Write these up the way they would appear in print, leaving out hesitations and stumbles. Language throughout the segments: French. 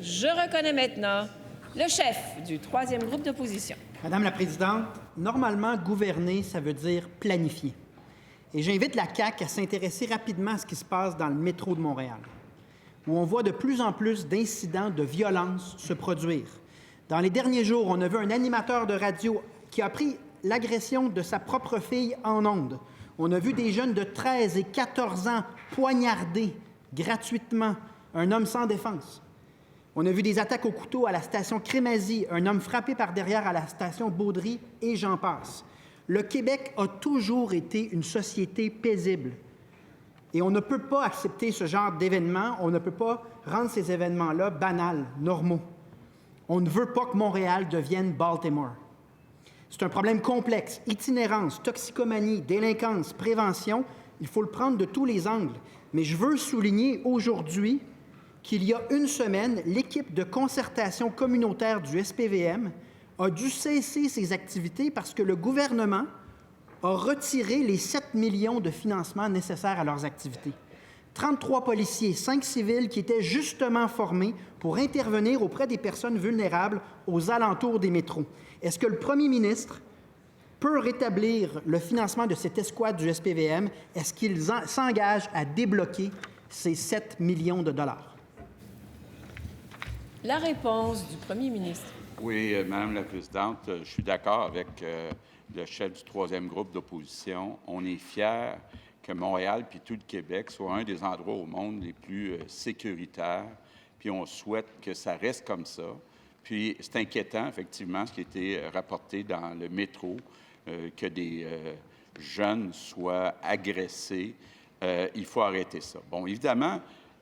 Je reconnais maintenant le chef du troisième groupe d'opposition. Madame la Présidente, normalement, gouverner, ça veut dire planifier. Et j'invite la CAQ à s'intéresser rapidement à ce qui se passe dans le métro de Montréal, où on voit de plus en plus d'incidents de violence se produire. Dans les derniers jours, on a vu un animateur de radio qui a pris l'agression de sa propre fille en ondes. On a vu des jeunes de 13 et 14 ans poignarder gratuitement un homme sans défense. On a vu des attaques au couteau à la station Crémazie, un homme frappé par derrière à la station Baudry, et j'en passe. Le Québec a toujours été une société paisible. Et on ne peut pas accepter ce genre d'événements, on ne peut pas rendre ces événements-là banals, normaux. On ne veut pas que Montréal devienne Baltimore. C'est un problème complexe. Itinérance, toxicomanie, délinquance, prévention, il faut le prendre de tous les angles. Mais je veux souligner aujourd'hui qu'il y a une semaine, l'équipe de concertation communautaire du SPVM a dû cesser ses activités parce que le gouvernement a retiré les 7 millions de financement nécessaires à leurs activités. 33 policiers, 5 civils qui étaient justement formés pour intervenir auprès des personnes vulnérables aux alentours des métros. Est-ce que le premier ministre peut rétablir le financement de cette escouade du SPVM? Est-ce qu'il s'engage à débloquer ces 7 millions de dollars? La réponse du premier ministre. Oui, Madame la Présidente, je suis d'accord avec le chef du troisième groupe d'opposition. On est fiers que Montréal puis tout le Québec soit un des endroits au monde les plus sécuritaires, puis on souhaite que ça reste comme ça. Puis c'est inquiétant, effectivement, ce qui a été rapporté dans le métro, que des jeunes soient agressés. Il faut arrêter ça. Bon, évidemment,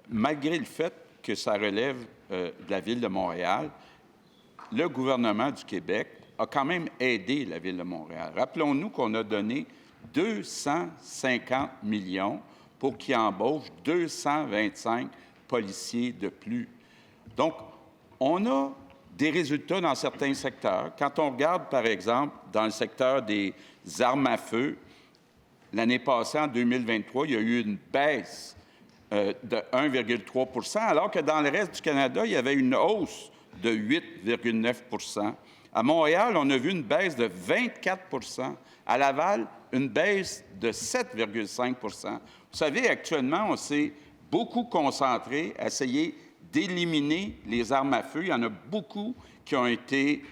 malgré le fait que ça relève de la Ville de Montréal, le gouvernement du Québec a quand même aidé la Ville de Montréal. Rappelons-nous qu'on a donné 250 millions pour qu'ils embauchent 225 policiers de plus. Donc, on a des résultats dans certains secteurs. Quand on regarde, par exemple, dans le secteur des armes à feu, l'année passée, en 2023, il y a eu une baisse de 1,3 % alors que dans le reste du Canada, il y avait une hausse de 8,9 % À Montréal, on a vu une baisse de 24 % À Laval, une baisse de 7,5 % Vous savez, actuellement, on s'est beaucoup concentré à essayer d'éliminer les armes à feu. Il y en a beaucoup qui ont été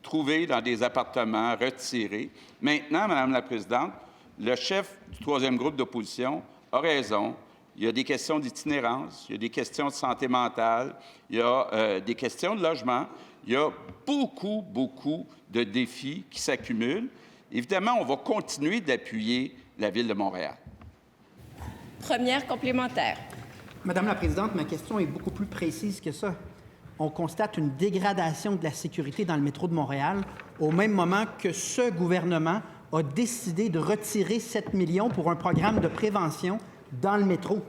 trouvés dans des appartements, retirés. Maintenant, Madame la Présidente, le chef du troisième groupe d'opposition a raison. Il y a des questions d'itinérance, il y a des questions de santé mentale, il y a des questions de logement. Il y a beaucoup, beaucoup de défis qui s'accumulent. Évidemment, on va continuer d'appuyer la Ville de Montréal. Première complémentaire. Madame la Présidente, ma question est beaucoup plus précise que ça. On constate une dégradation de la sécurité dans le métro de Montréal au même moment que ce gouvernement a décidé de retirer 7 millions pour un programme de prévention dans le métro.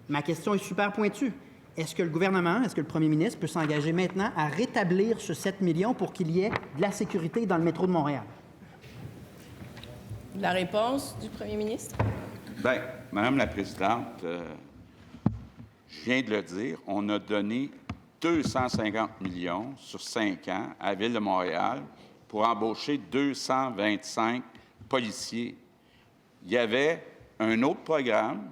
Ma question est super pointue. Est-ce que le gouvernement, est-ce que le premier ministre peut s'engager maintenant à rétablir ce 7 millions pour qu'il y ait de la sécurité dans le métro de Montréal? La réponse du premier ministre. Bien, Madame la Présidente, je viens de le dire, on a donné 250 millions sur 5 ans à la Ville de Montréal pour embaucher 225 policiers. Il y avait un autre programme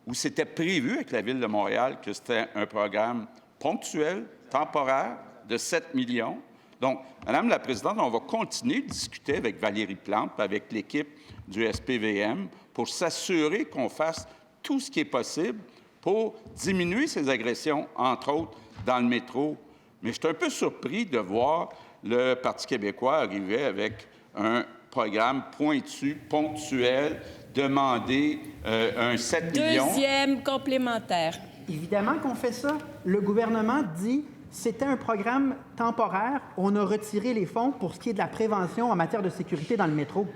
où c'était prévu avec la Ville de Montréal que c'était un programme ponctuel, temporaire, de 7 millions. Donc, Madame la Présidente, on va continuer de discuter avec Valérie Plante, avec l'équipe du SPVM, pour s'assurer qu'on fasse tout ce qui est possible pour diminuer ces agressions, entre autres, dans le métro. Mais je suis un peu surpris de voir le Parti québécois arriver avec un programme pointu, ponctuel, demander un 7 millions. Deuxième complémentaire. Évidemment qu'on fait ça. Le gouvernement dit c'était un programme temporaire. On a retiré les fonds pour ce qui est de la prévention en matière de sécurité dans le métro.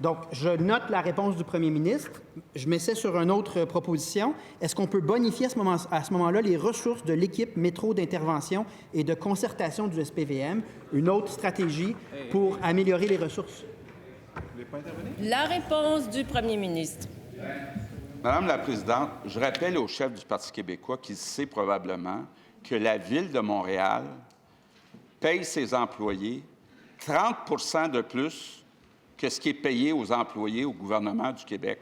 Donc, je note la réponse du premier ministre. Je m'essaie sur une autre proposition. Est-ce qu'on peut bonifier à ce moment-là les ressources de l'équipe métro d'intervention et de concertation du SPVM, une autre stratégie pour améliorer les ressources? La réponse du premier ministre. Madame la Présidente, je rappelle au chef du Parti québécois qu'il sait probablement que la Ville de Montréal paye ses employés 30 de plus que ce qui est payé aux employés au gouvernement du Québec.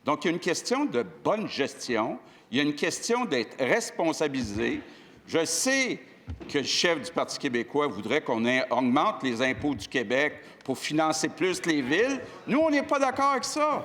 Donc, il y a une question de bonne gestion, il y a une question d'être responsabilisé. Je sais que le chef du Parti québécois voudrait qu'on augmente les impôts du Québec pour financer plus les villes. Nous, on n'est pas d'accord avec ça.